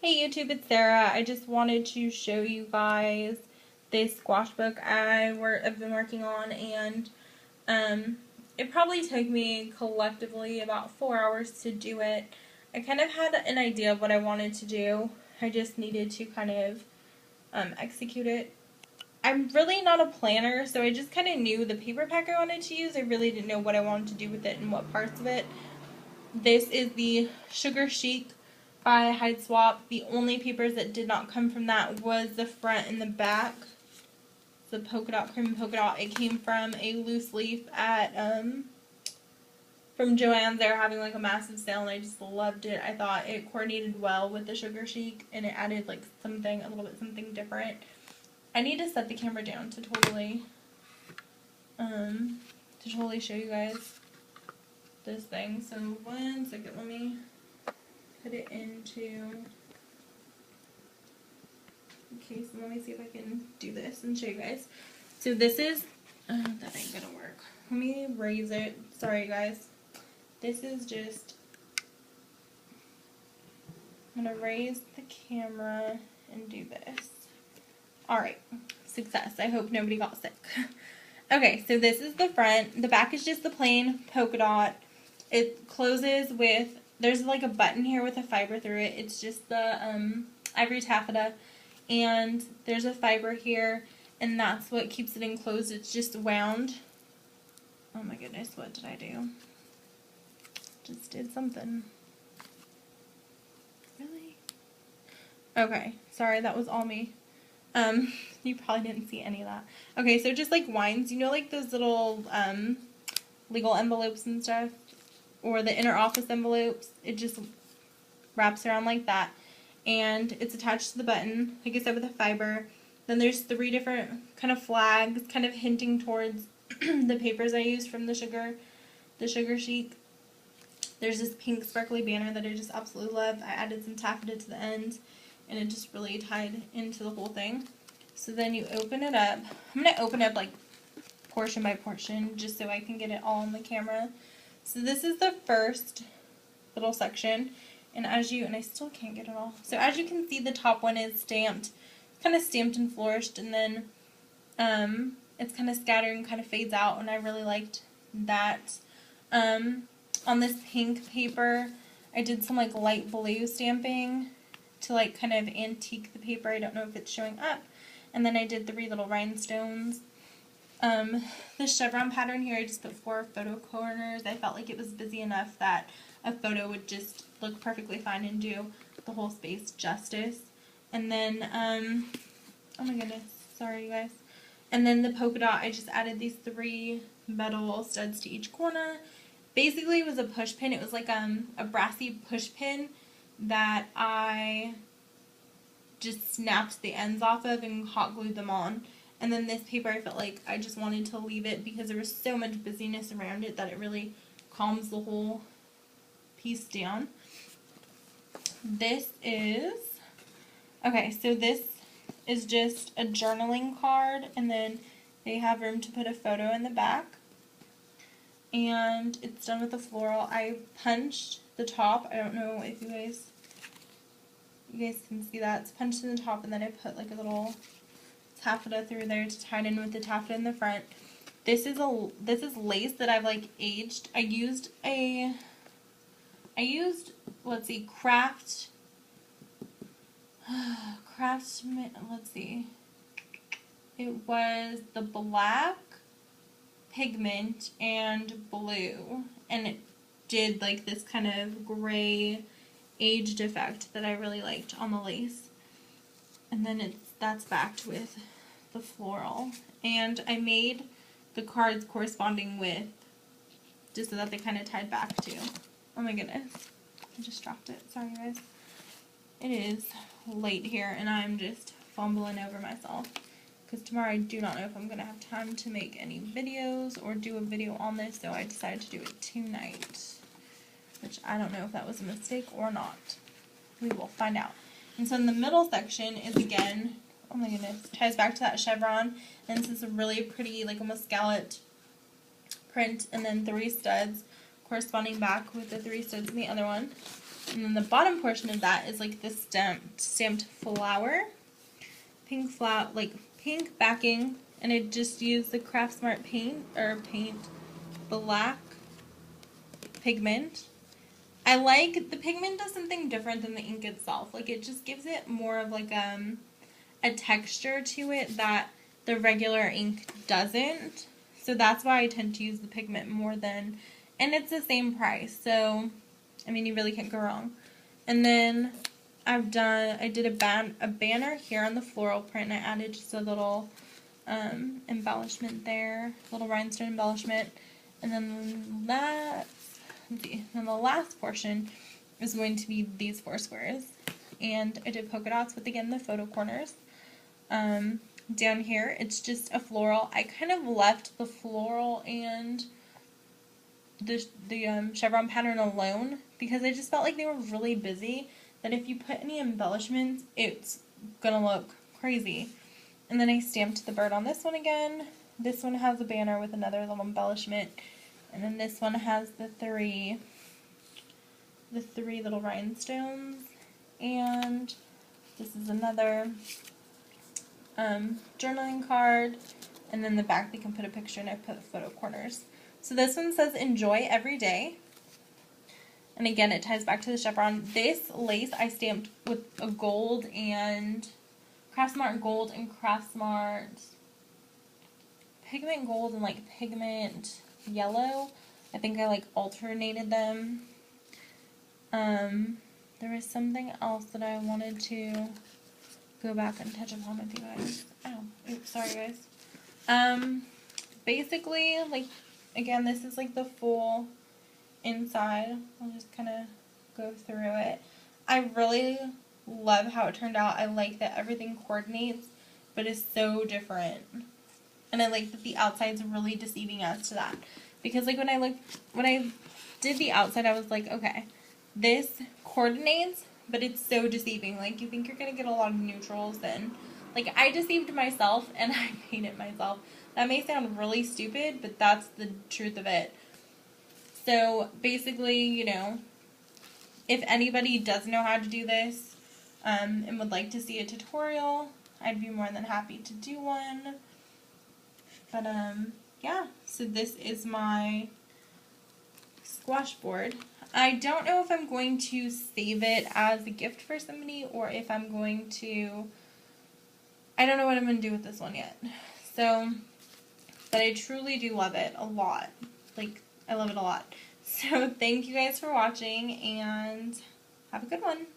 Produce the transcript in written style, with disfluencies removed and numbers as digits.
Hey YouTube, it's Sarah. I just wanted to show you guys this squash book I've been working on, and it probably took me collectively about 4 hours to do it. I kind of had an idea of what I wanted to do. I just needed to kind of execute it. I'm really not a planner, so I just kind of knew the paper pack I wanted to use. I really didn't know what I wanted to do with it and what parts of it. This is the Sugar Chic by Hide Swap. The only papers that did not come from that was the front and the back. The polka dot, cream polka dot. It came from a loose leaf at from Joann's. They were having like a massive sale, and I just loved it. I thought it coordinated well with the Sugar Chic, and it added like something, a little bit something different. I need to set the camera down to totally show you guys this thing. So 1 second, let me put it into. Okay, so let me see if I can do this and show you guys. So this is, that ain't gonna work. Let me raise it. Sorry guys. This is just, I'm gonna raise the camera and do this. Alright, success. I hope nobody got sick. Okay, so this is the front. The back is just the plain polka dot. It closes with, there's like a button here with a fiber through it. It's just the ivory taffeta. And there's a fiber here, and that's what keeps it enclosed. It's just wound. Oh my goodness, what did I do? Just did something. Really? Okay, sorry, that was all me. You probably didn't see any of that. Okay, so just like winds, you know, like those little legal envelopes and stuff, or the inner office envelopes, it just wraps around like that. And it's attached to the button, like I said, with a fiber. Then there's 3 different kind of flags, kind of hinting towards the papers I used from the Sugar Chic. There's this pink sparkly banner that I just absolutely love. I added some taffeta to the end, and it just really tied into the whole thing. So then you open it up. I'm going to open up like portion by portion just so I can get it all on the camera. So this is the first little section. And I still can't get it all. So as you can see, the top one is stamped, kind of stamped and flourished, and then it's kind of scattered and kind of fades out, and I really liked that. On this pink paper, I did some like light blue stamping to like kind of antique the paper. I don't know if it's showing up. And then I did 3 little rhinestones. The chevron pattern here, I just put 4 photo corners. I felt like it was busy enough that a photo would just look perfectly fine and do the whole space justice. And then, oh my goodness, sorry you guys. And then the polka dot, I just added these 3 metal studs to each corner. Basically, it was a push pin. It was like a brassy push pin that I just snapped the ends off of and hot glued them on. And then this paper, I felt like I just wanted to leave it because there was so much busyness around it that it really calms the whole piece down. This is, okay, so this is just a journaling card, and then they have room to put a photo in the back. And it's done with a floral. I punched the top. I don't know if you guys can see that. It's punched in the top, and then I put like a little taffeta through there to tie it in with the taffeta in the front. This is lace that I've like aged. I used let's see, let's see. It was the black pigment and blue, and it did like this kind of gray aged effect that I really liked on the lace. And then that's backed with the floral. And I made the cards corresponding with, just so that they kind of tied back too. Oh my goodness. I just dropped it. Sorry guys. It is late here and I'm just fumbling over myself. Because tomorrow I do not know if I'm going to have time to make any videos or do a video on this, so I decided to do it tonight. Which I don't know if that was a mistake or not. We will find out. And so in the middle section is again, oh my goodness, ties back to that chevron. And this is a really pretty, like almost scalloped print. And then 3 studs corresponding back with the 3 studs in the other one. And then the bottom portion of that is like this stamped flower. Pink flower, like pink backing, and I just used the Craft Smart paint black pigment. I like the pigment does something different than the ink itself. Like it just gives it more of like a texture to it that the regular ink doesn't. So that's why I tend to use the pigment more than, and it's the same price. So, I mean, you really can't go wrong. And then I did a banner here on the floral print, and I added just a little embellishment there, little rhinestone embellishment. And then let's see, and the last portion is going to be these 4 squares. And I did polka dots with, again, the photo corners. Down here, it's just a floral. I kind of left the floral and the chevron pattern alone because I just felt like they were really busy, that if you put any embellishments, it's gonna look crazy. And then I stamped the bird on this one again. This one has a banner with another little embellishment. And then this one has the three little rhinestones. And this is another journaling card, and then the back they can put a picture, and I put photo corners. So this one says enjoy every day, and again it ties back to the chevron. This lace I stamped with a gold and Craft Smart gold and Craft Smart pigment gold and like pigment yellow. I think I like alternated them. There was something else that I wanted to go back and touch upon with you guys. Oh, oops, sorry guys. Basically, like, again, this is like the full inside. I'll just kind of go through it. I really love how it turned out. I like that everything coordinates, but is so different. And I like that the outside's really deceiving as to that. Because, like, when I did the outside, I was like, okay, this coordinates, but it's so deceiving. Like, you think you're going to get a lot of neutrals, then, like, I deceived myself, and I made it myself. That may sound really stupid, but that's the truth of it. So, basically, you know, if anybody does know how to do this, and would like to see a tutorial, I'd be more than happy to do one. But, yeah, so this is my squash board. I don't know if I'm going to save it as a gift for somebody or if I'm going to, I don't know what I'm going to do with this one yet. So, but I truly do love it a lot. Like, I love it a lot. So, thank you guys for watching, and have a good one.